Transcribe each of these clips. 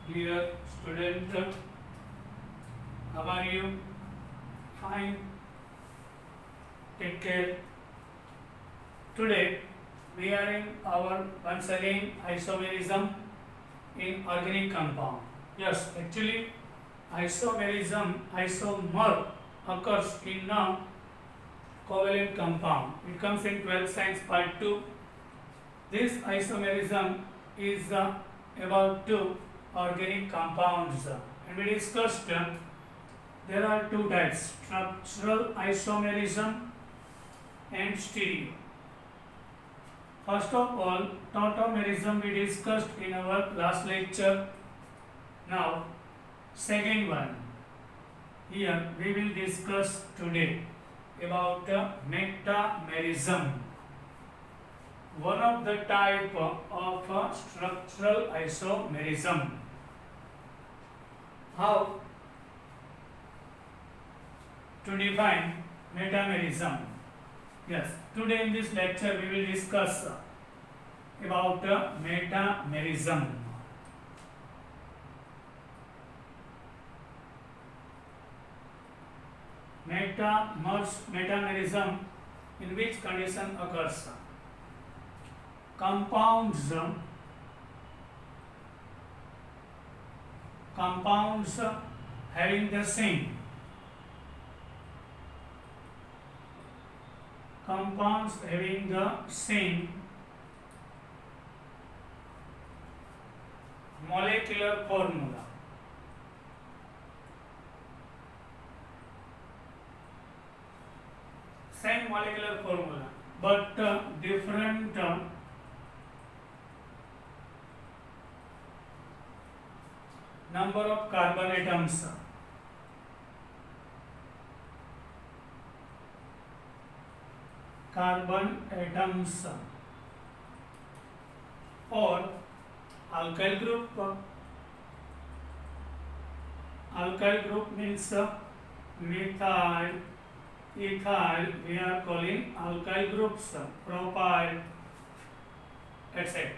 Dear student, how are you? Fine. Take care. Today we are in our once again isomerism in organic compound. Yes, actually isomer occurs in a covalent compound. It comes in 12th science part 2. This isomerism is about two organic compounds, and we discussed there are two types: structural isomerism and stereo. First of all, tautomerism we discussed in our last lecture. Now, second one. Here we will discuss today about metamerism, one of the type of structural isomerism. How to define metamerism? Yes, today in this lecture we will discuss about metamerism. Metamerism in which condition occurs? Compounds having the same molecular formula. Same molecular formula, but different number of carbon atoms. Or alkyl group. Alkyl group means methyl, ethyl, we are calling alkyl groups, propyl, etc.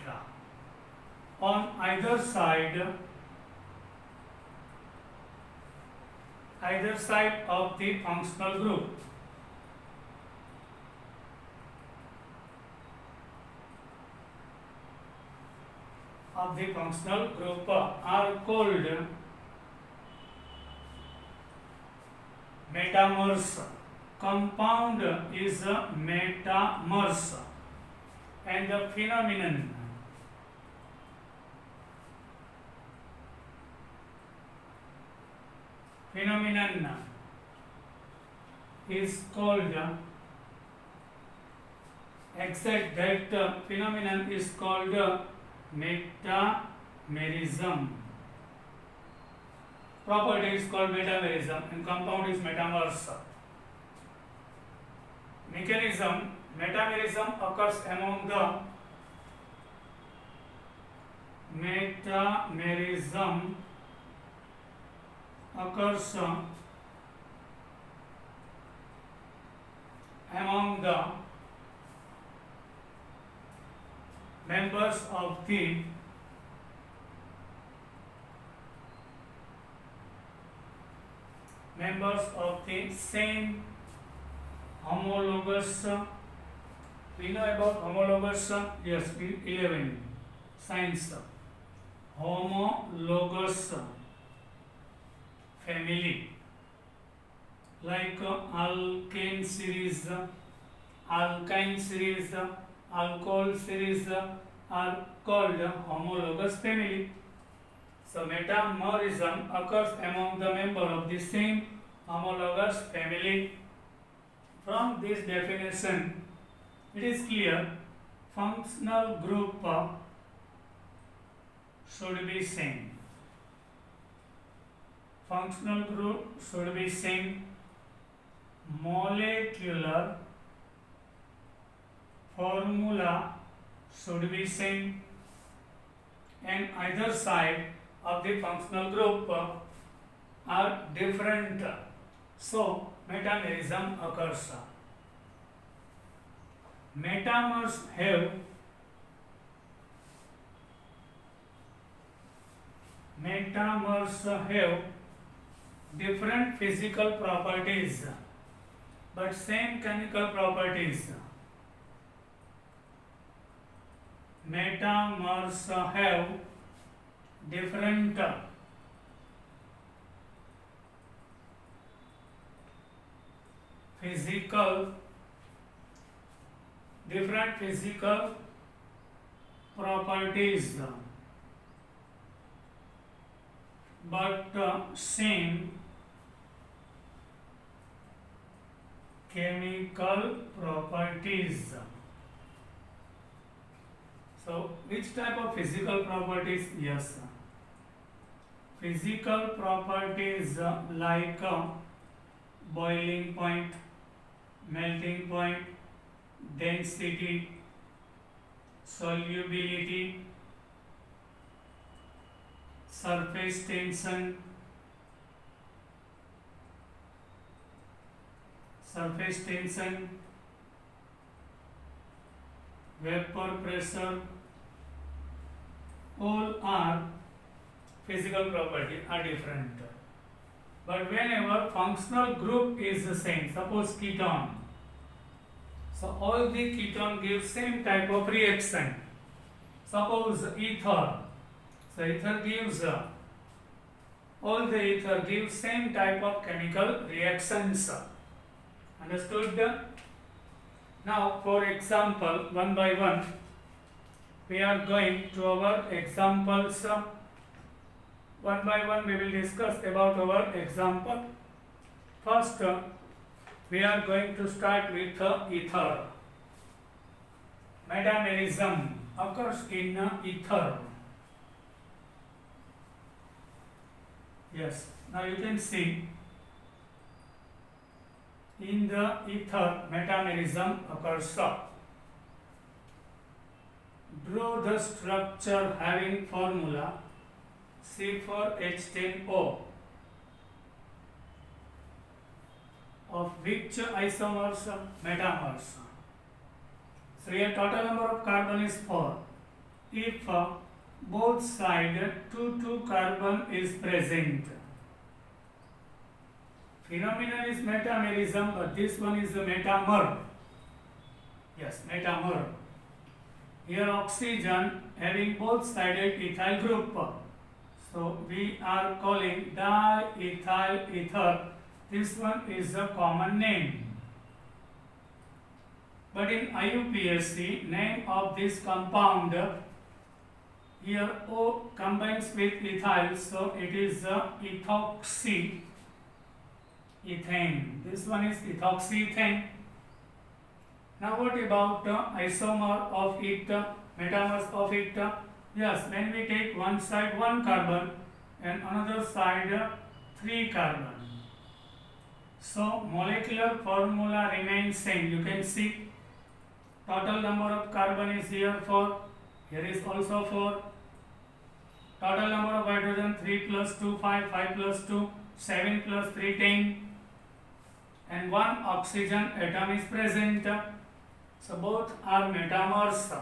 On either side of the functional group. Are called metamers. Compound is metamers, and the phenomenon is called phenomenon is called metamerism. Property is called metamerism and compound is metamers. Mechanism: metamerism occurs among the members of the same homologous. We know about homologous. Yes, 11 science. Homologous family, like alkane series, alcohol series are called homologous family. So metamerism occurs among the members of the same homologous family. From this definition, it is clear functional group should be same. Functional group should be same. Molecular formula should be same, and either side of the functional group are different. So metamerism occurs. Metamers have Metamers have different physical properties but same chemical properties. Metamers have different physical properties but same chemical properties. So which type of physical properties? Yes, physical properties like boiling point, melting point, density, solubility, surface tension, vapor pressure, all are physical property are different. But whenever functional group is the same, suppose ketone, so all the ketone give same type of reaction. Suppose ether, so ether gives all the ether gives same type of chemical reactions. Understood? Now for example, one by one we are going to our examples. One by one we will discuss about our example. First we are going to start with ether. Metamerism occurs in ether. Yes, now you can see in the ether metamerism occurs. Draw the structure having formula C4H10O of which isomers metamers. So here total number of carbon is 4. If both sides 2 carbon is present. Phenomenon is metamerism, but this one is the metamer. Yes, metamer. Here oxygen having both sided ethyl group. So we are calling diethyl ether. This one is a common name. But in IUPAC, name of this compound, here O combines with ethyl, so it is ethoxy ethane. This one is ethoxyethane. Now what about isomer of it, metamers of it? Yes, when we take one side 1 carbon and another side 3 carbon. So molecular formula remains same. You can see total number of carbon is here 4. Here is also 4. Total number of hydrogen 3 plus 2 5, 5 plus 2 7 plus 3 10. And one oxygen atom is present. So both are metamers.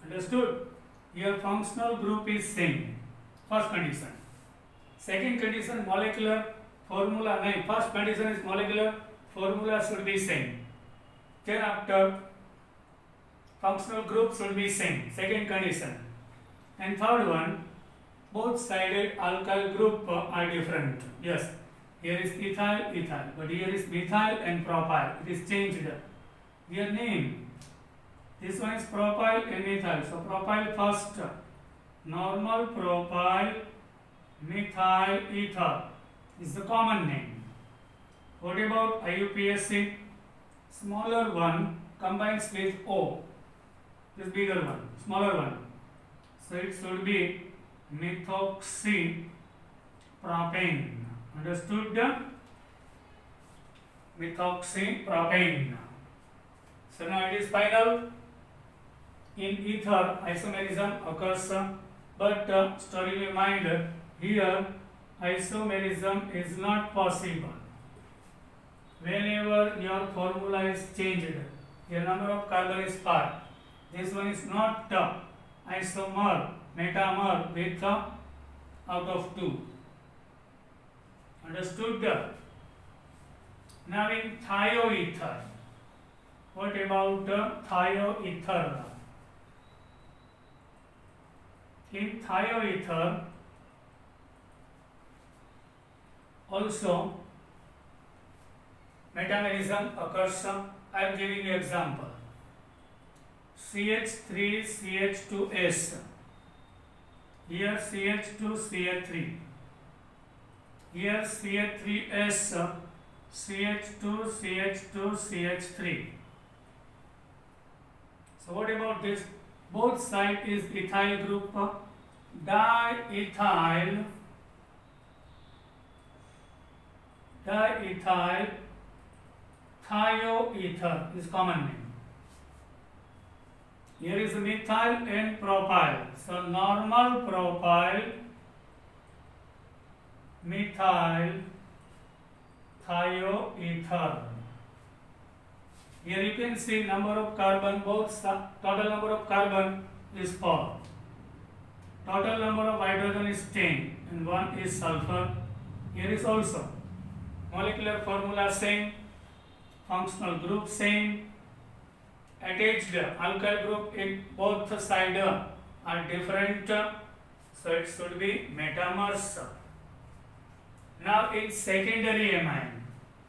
Understood? Here functional group is same. First condition. Second condition, molecular formula. No, first condition is molecular formula should be same. Then after functional group should be same. Second condition. And third one, both sided alkyl group are different. Yes. Here is ethyl, but here is methyl and propyl. It is changed. Here name. This one is propyl and methyl. So propyl first. Normal propyl methyl ether is the common name. What about IUPAC? Smaller one combines with O. This bigger one, smaller one. So it should be methoxy propane. Understood? Methoxy propane. So now it is final. In ether, isomerism occurs, but story reminder here, isomerism is not possible. Whenever your formula is changed, your number of carbon is 5. This one is not isomer, metamer with out of 2. Understood? Now in thioether, what about thioether? In thioether, also metamerism occurs. I am giving you example. CH3CH2S. Here CH2CH3. Here CH3S, CH2CH2CH3. So what about this? Both side is ethyl group. Diethyl thioether is common name. Here is methyl and propyl. So normal propyl, methyl thioether. Here you can see number of carbon, total number of carbon is 4. Total number of hydrogen is 10 and 1 is sulfur. Here is also molecular formula same, functional group same, attached alkyl group in both sides are different, so it should be metamers. Now in secondary amine,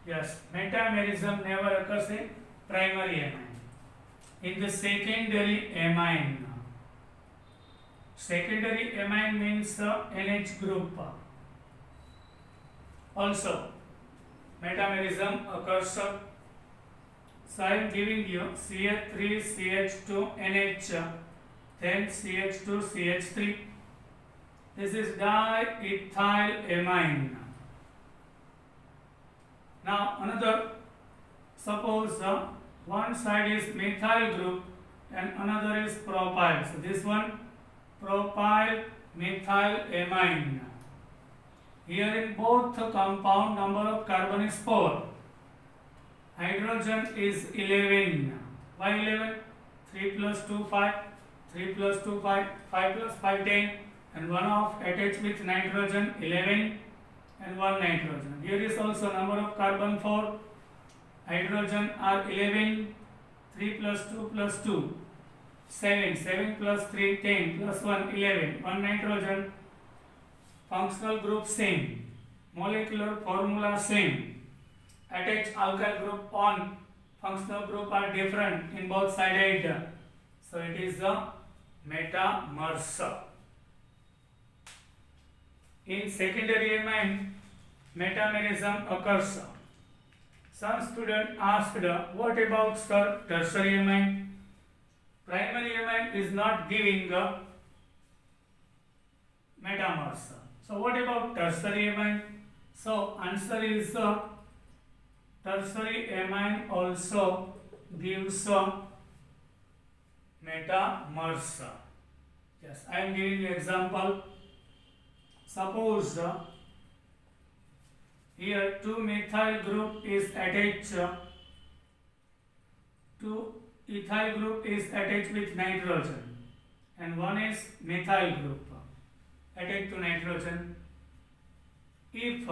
yes, metamerism never occurs in primary amine. In the secondary amine means NH group. Also metamerism occurs. So I am giving you CH3CH2NH, then CH2CH3. This is diethylamine. Now another, suppose one side is methyl group and another is propyl. So this one propyl methylamine. Here in both compound number of carbon is 4. Hydrogen is 11. Why 11? 3 plus 2 5, 3 plus 2 5, 5 plus 5 10, and 1 of attached with nitrogen 11 and 1 nitrogen. Here is also number of carbon 4. Hydrogen are 11, 3 plus 2 plus 2, 7, 7 plus 3 10 plus 1 11, 1 nitrogen. Functional group same, molecular formula same. Attached alkyl group on functional group are different in both sides. So it is the metamers. In secondary amine, metamerism occurs. Some student asked, what about tertiary amine? Primary amine is not giving metamers. So what about tertiary amine? So answer is tertiary amine also gives metamers. Yes, I am giving you example. Suppose here 2 methyl group is attached, 2 ethyl group is attached with nitrogen, and 1 is methyl group attached to nitrogen. If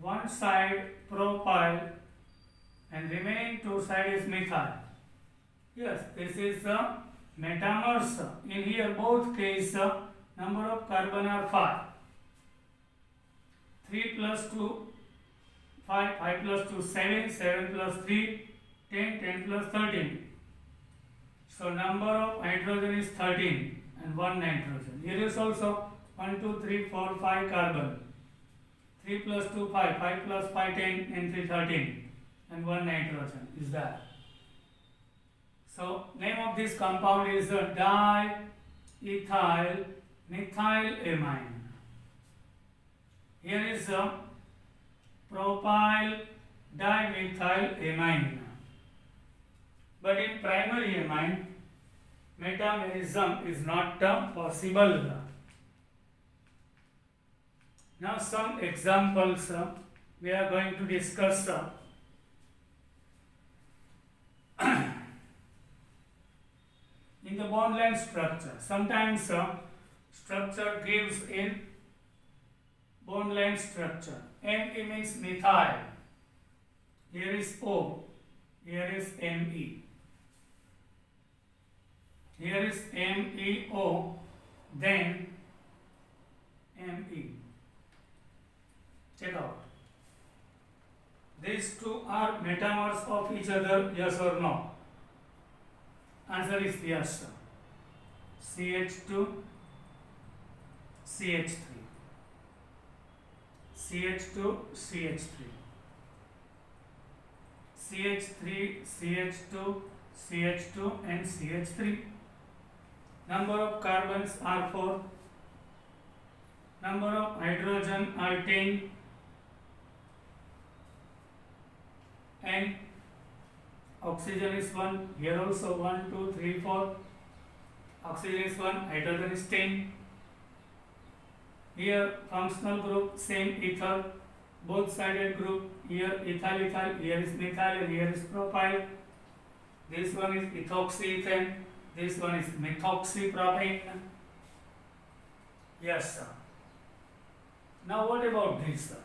one side propyl and remaining 2 side is methyl, yes, this is the metamers. In here both case number of carbon are 5. 3 plus 2 5, 5 plus 2 7, 7 plus 3 10, 10 plus 13. So number of hydrogen is 13 and 1 nitrogen. Here is also 1 2 3 4 5 carbon. 3 plus 2 5, 5 plus 5 10 and 3 13 and 1 nitrogen is that. So name of this compound is diethyl methylamine. Here is propyl dimethylamine. But in primary amine, metamerism is not possible. Now some examples we are going to discuss. In the bond length structure, sometimes structure gives in bond line structure. Me means methyl. Here is O. Here is Me. Here is MEO. Then Me. Check out. These two are metamers of each other, yes or no? Answer is yes. CH2, CH3. CH2, CH3. CH3, CH2, CH2 and CH3. Number of carbons are 4. Number of hydrogen are 10. And oxygen is 1. Here also 1, 2, 3, 4. Oxygen is 1, hydrogen is 10. Here functional group same ether, both sided group. Here ethyl ethyl, here is methyl and here is propyl. This one is ethoxyethane, this one is methoxypropane. Yes sir. Now what about this sir?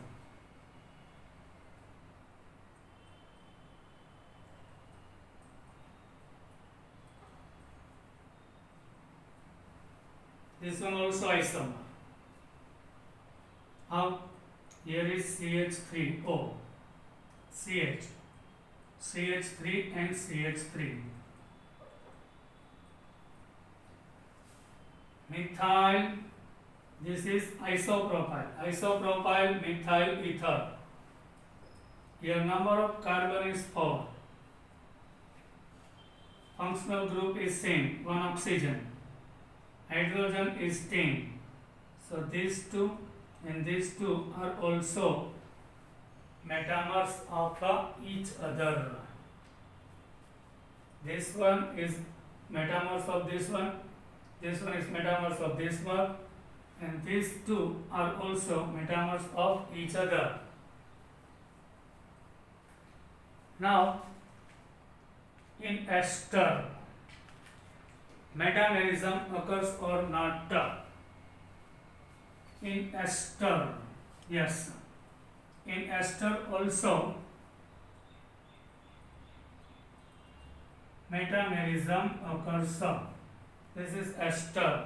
This one also isomer. How? Here is CH3O, CH, CH3 and CH3. Methyl, this is isopropyl, isopropyl methyl ether. Here number of carbon is 4. Functional group is same, 1 oxygen. Hydrogen is 10. So these two and these two are also metamers of each other. This one is metamers of this one is metamers of this one, and these two are also metamers of each other. Now, in ester, metamerism occurs or not? In ester, yes. In ester also metamerism occurs. This is ester,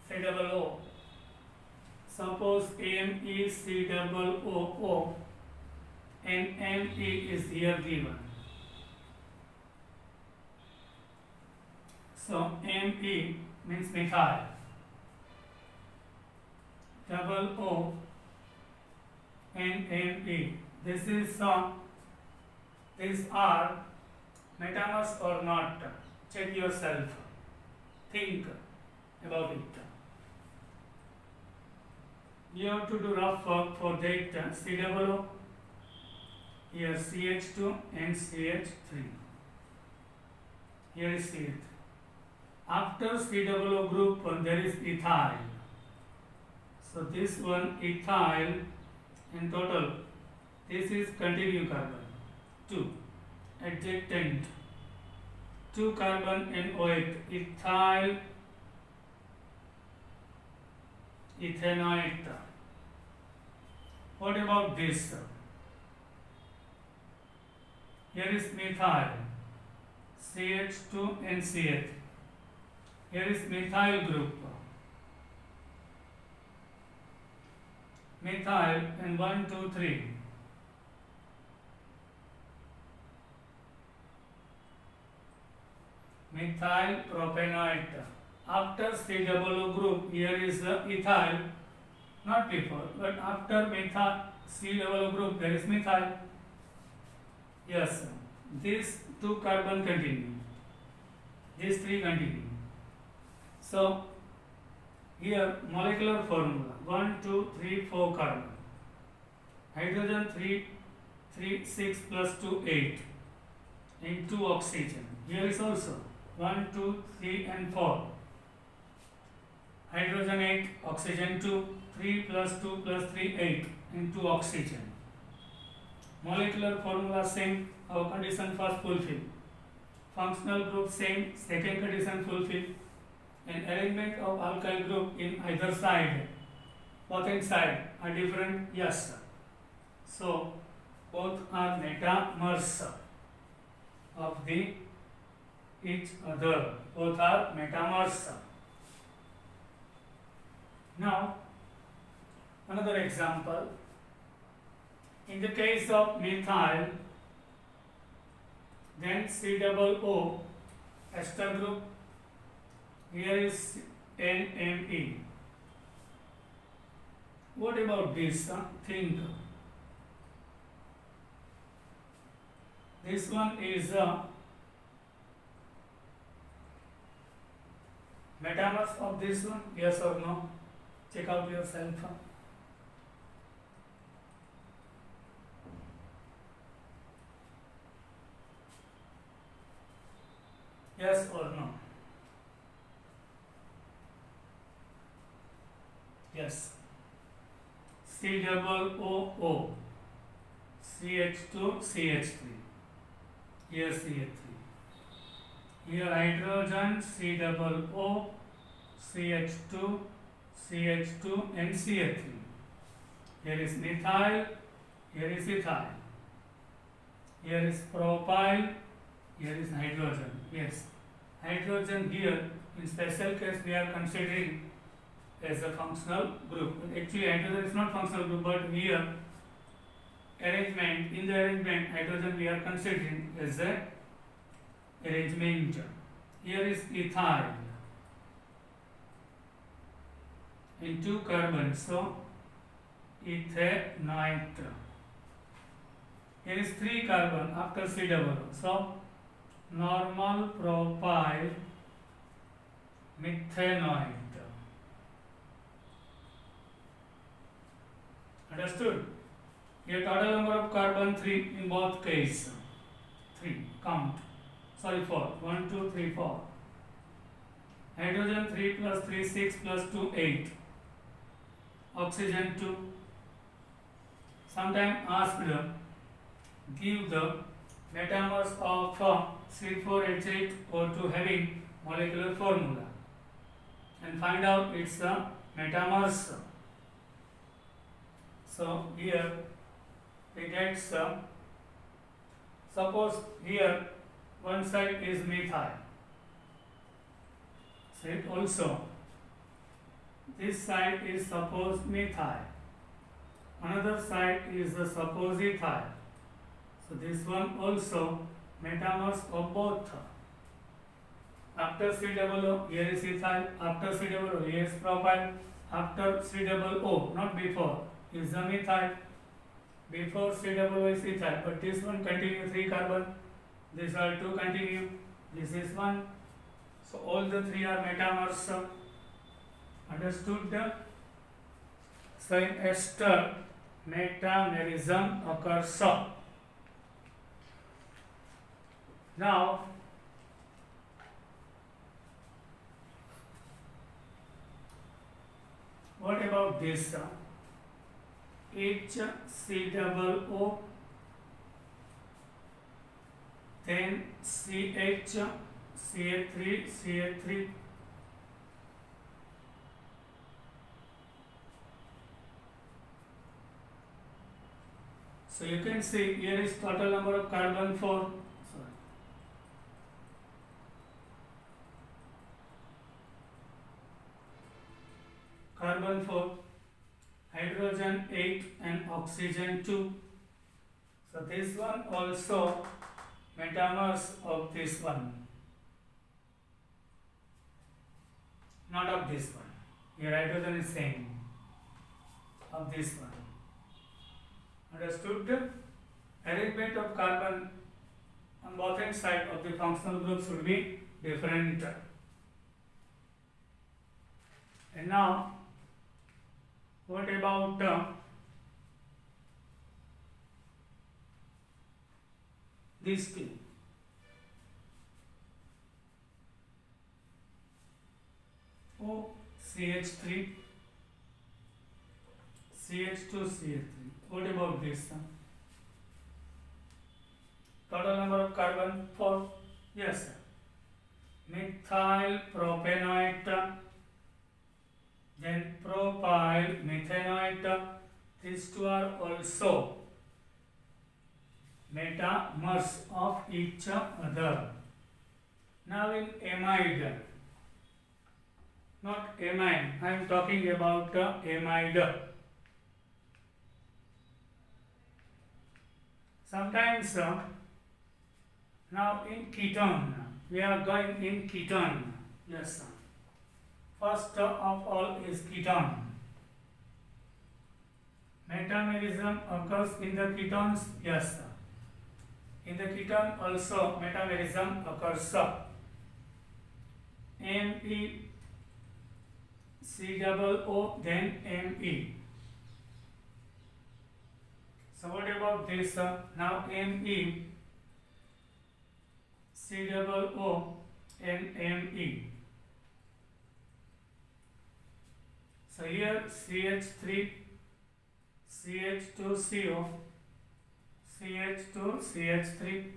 COO. Suppose MECOO and Me is here given. So Me means methyl. Double O and Me. This is these are metamers or not? Check yourself. Think about it. You have to do rough work for that. COO. Here CH2 and CH3. Here is CH. After COO group there is ethyl. So this one ethyl in total. This is continuing carbon. 2. Adjacent. 2 carbon and OH. Ethyl ethanoate. What about this? Here is methyl. CH2 and CH. Here is methyl group. Methyl and 1, 2, 3. Methyl propanoate. After COO group, here is ethyl, not before, but after methyl COO group, there is methyl. Yes, these 2 carbon continue, these 3 continue. So, here molecular formula 1, 2, 3, 4 carbon. Hydrogen 3, 6 plus 2, 8. And 2 oxygen. Here is also 1, 2, 3 and 4. Hydrogen 8, oxygen 2, 3 plus 2 plus 3, 8 and 2 oxygen. Molecular formula same, our condition first fulfill. Functional group same, second condition fulfill. and arrangement of alkyl group in either side, both inside are different? Yes, sir. So both are metamers of the each other. Both are metamers. Now another example. In the case of methyl, then COO ester group. Here is NME. What about this? Think. This one is metamers of this one. Yes or no? Check out yourself. Yes or no? Yes. COO CH2 CH3. Here CH3. Here hydrogen COO CH2 CH2 and CH3. Here is methyl. Here is ethyl. Here is propyl. Here is hydrogen. Yes. Hydrogen here in special case we are considering as a functional group. Actually hydrogen is not functional group, but here arrangement, in the arrangement hydrogen we are considering as a arrangement. Here is ethyl in 2 carbons, so ethanoate. Here is 3 carbon after C double, so normal propyl methanoate. Understood? Here total number of carbon 3 in both cases. 3 count. Sorry, 4. 1, 2, 3, 4. Hydrogen 3 plus 3 6 plus 2 8. Oxygen 2. Sometime asked give the metamers of C4H8O2 having molecular formula and find out its metamers. So here we get suppose here one side is methyl. So it also this side is suppose methyl. Another side is the suppose ethyl. So this one also metamers of both. After COO, here is ethyl. After COO, here is propyl. After COO, not before, is the methyl. Before COO is ethyl, but this one continue 3 carbon. These are 2 continue. This is 1. So all the 3 are metamers. Understood? So in ester, metamerism occurs. Now, what about this? HCOO, then CH, CH3, CH3. So you can see here is total number of carbon 4. Carbon 4, hydrogen 8 and oxygen 2. So this one also metamers of this one, not of this one. Here hydrogen is same of this one. Understood? Arrangement of carbon on both end side of the functional group should be different. And now what about these two? CH3, CH2, CH3. What about this? Total number of carbon 4. Yes, sir. methyl propanoate, then propyl methanoate. These two are also metamers of each other. Now in amide, not amine, I am talking about amide. Sometimes now in ketone, we are going in ketone. Yes, sir. First of all is ketone. Metamerism occurs in the ketones. Yes, sir. In the ketone also metamerism occurs. Me COO then Me. So what about this? Now Me COO and Me. So here CH3 CH2CO CH2 CH3.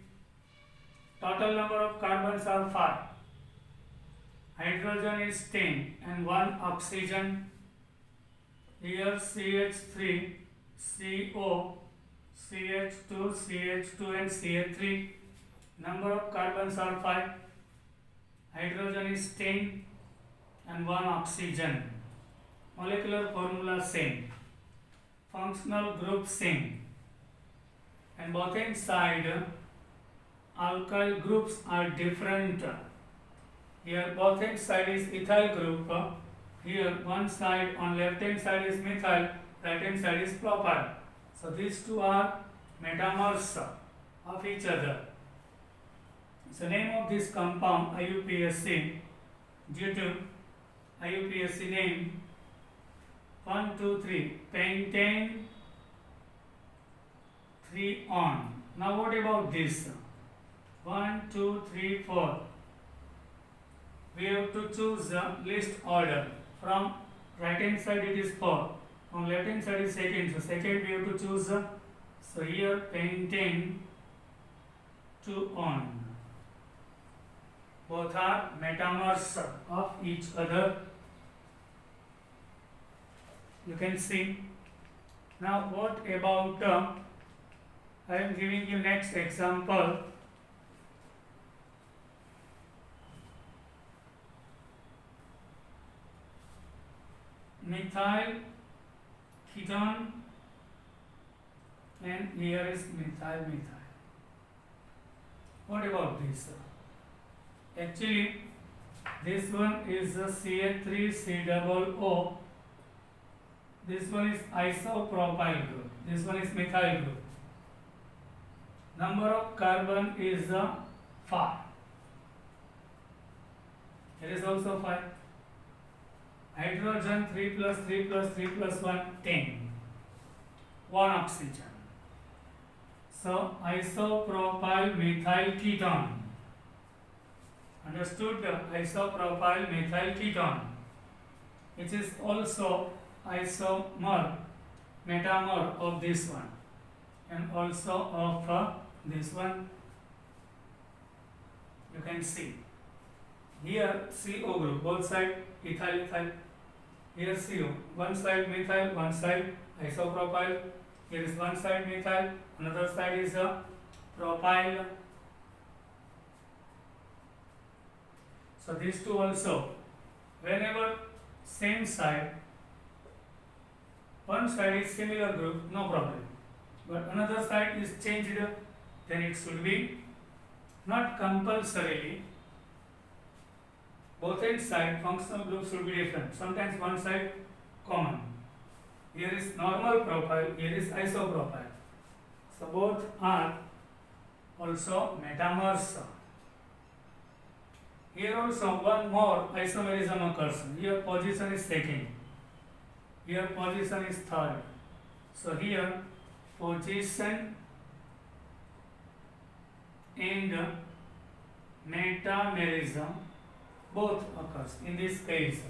Total number of carbons are 5. Hydrogen is 10 and 1 oxygen. Here CH3 CO CH2 CH2 and CH3. Number of carbons are 5. Hydrogen is 10 and 1 oxygen. Molecular formula same. Functional group same. And both inside alkyl groups are different. Here both inside is ethyl group. Here one side on left hand side is methyl, right hand side is propyl. So these two are metamers of each other. So name of this compound IUPAC, due to IUPAC name 1, 2, 3 pentane 3 on. Now what about this? 1, 2, 3, 4. We have to choose the list order. From right hand side it is 4. From left hand side is second. So second we have to choose. So here pentane 2 on. Both are metamers of each other. You can see. Now what about I am giving you next example. Methyl ketone and here is methyl. What about this? Actually this one is the CH3COO. This one is isopropyl group. This one is methyl group. Number of carbon is 5. Here is also 5. Hydrogen 3 plus 3 plus 3 plus 1 10. 1 oxygen. So isopropyl methyl ketone. Understood? Isopropyl methyl ketone, which is also isomer, metamer of this one and also of this one. You can see here CO group, both side ethyl. Here CO, one side methyl, one side isopropyl. Here is one side methyl, another side is propyl. So these two also, whenever same side, one side is similar group, no problem. But another side is changed, then it should be not compulsorily. Both side functional group should be different. Sometimes one side common. Here is normal propyl, here is isopropyl. So both are also metamers. Here also one more isomerism occurs. Here position is second. Here position is third. So here position and metamerism both occurs. In this case,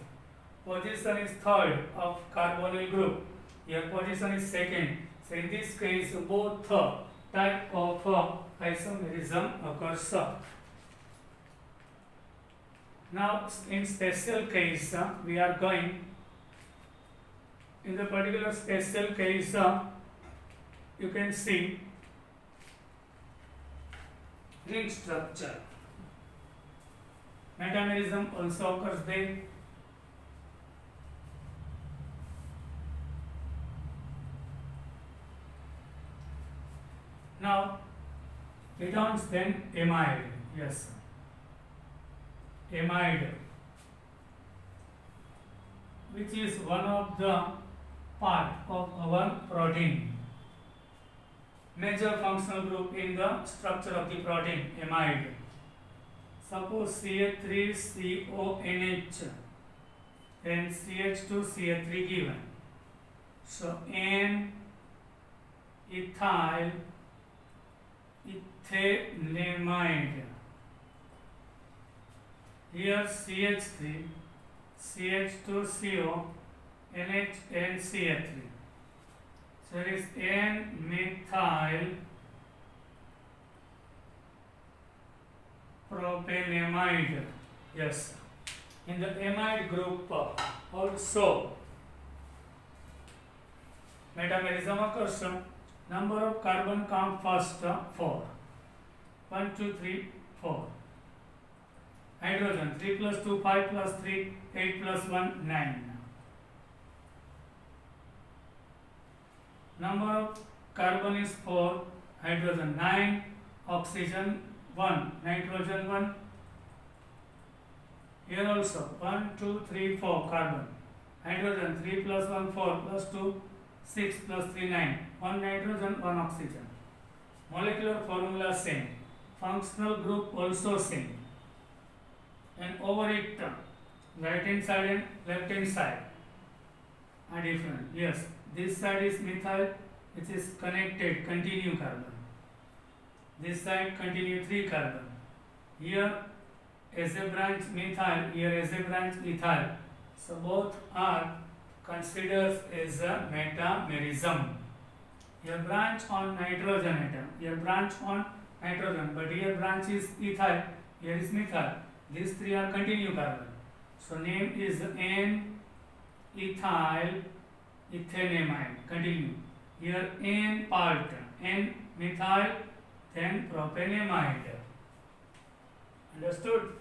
position is third of carbonyl group. Here position is second. So in this case, both type of isomerism occurs. Now, in special case, we are going. In the particular special case, you can see ring structure. Metamerism also occurs there. Now, returns then amide. Yes, amide, which is one of the part of our protein. Major functional group in the structure of the protein, amide. Suppose CH3CONH and CH2CH3 given. So N ethyl ethanamide. Here CH3, CH2CO, NH and CH3. So it is N-methyl propanamide. Yes. In the amide group also metamerism occurs. Number of carbon count first 4. 1, 2, 3, 4. Hydrogen 3 plus 2, 5 plus 3, 8 plus 1, 9. Number of carbon is 4, hydrogen 9, oxygen 1, nitrogen 1. Here also 1, 2, 3, 4 carbon. Hydrogen 3 plus 1, 4 plus 2, 6 plus 3, 9. 1 nitrogen, 1 oxygen. Molecular formula same. Functional group also same. And over it, right hand side and left hand side are different. Yes, this side is methyl, which is connected, continue carbon. This side continue 3 carbon. Here as a branch methyl, here as a branch ethyl. So both are considered as a metamerism. Here branch on nitrogen atom, here branch on nitrogen, but here branch is ethyl, here is methyl. These 3 are continue carbon. So name is N-ethyl ethanamide. Continue. Here N part, N-methyl, then propanamide. Understood?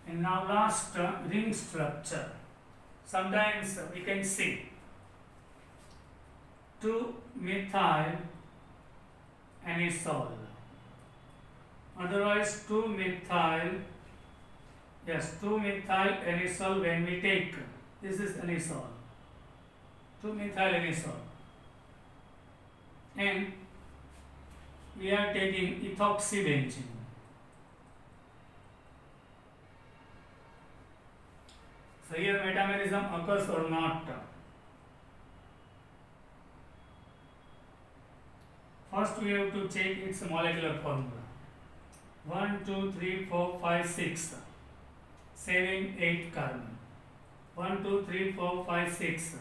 And now last ring structure. Sometimes we can see 2-methyl anisole. Otherwise 2-methyl, yes, 2-methyl anisole when we take, this is anisole, 2-methyl anisole. And we are taking ethoxybenzene. So here metamerism occurs or not? First we have to check its molecular formula. 1, 2, 3, 4, 5, 6, 7, 8 carbon. 1, 2, 3, 4, 5, 6.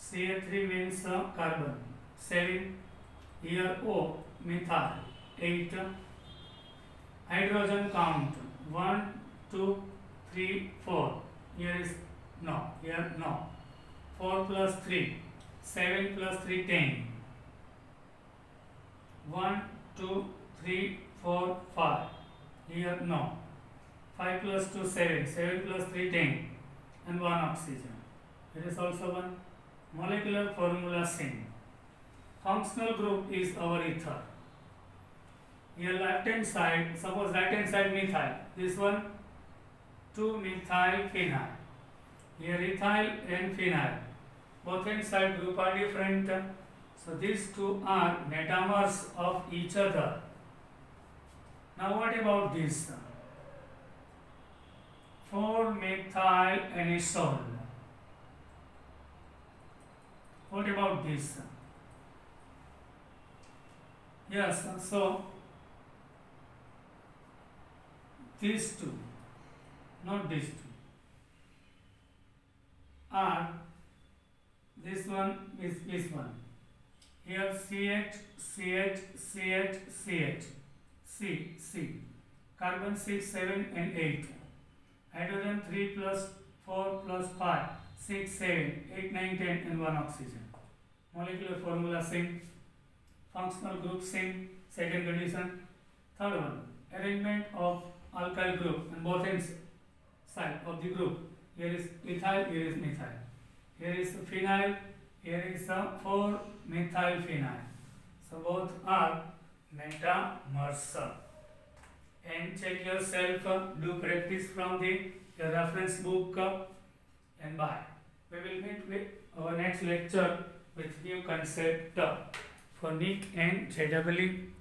CH3 means carbon. 7. Here O, methyl. 8. Hydrogen count. 1, 2, 3, 4. Here is no. Here no. 4 plus 3. 7 plus 3, 10. 1, 2, 3, 4, 5. Here no. 5 plus 2, 7. 7 plus 3, 10. And 1 oxygen. Here is also 1. Molecular formula same. Functional group is our ether. Here left hand side, suppose right hand side methyl. This one 2-methyl phenyl. Here ethyl and phenyl. Both hand side group are different. So these two are metamers of each other. Now what about this? 4-methyl anisole. What about this? Yes, so these two, not these two, are this one is this one. Here CH, CH, CH, CH, C, C. Carbon 6, 7 and 8. hydrogen 3 plus 4 plus 5, 6, 7, 8, 9, 10 and 1 oxygen. Molecular formula same. Functional group same. Second condition. Third one, arrangement of alkyl group on both ends side of the group. Here is ethyl, here is methyl. Here is phenyl, here is 4-methyl phenyl. So both are metamers. And check yourself, do practice from the reference book and buy. We will meet with our next lecture with new concept for NIC and JEE.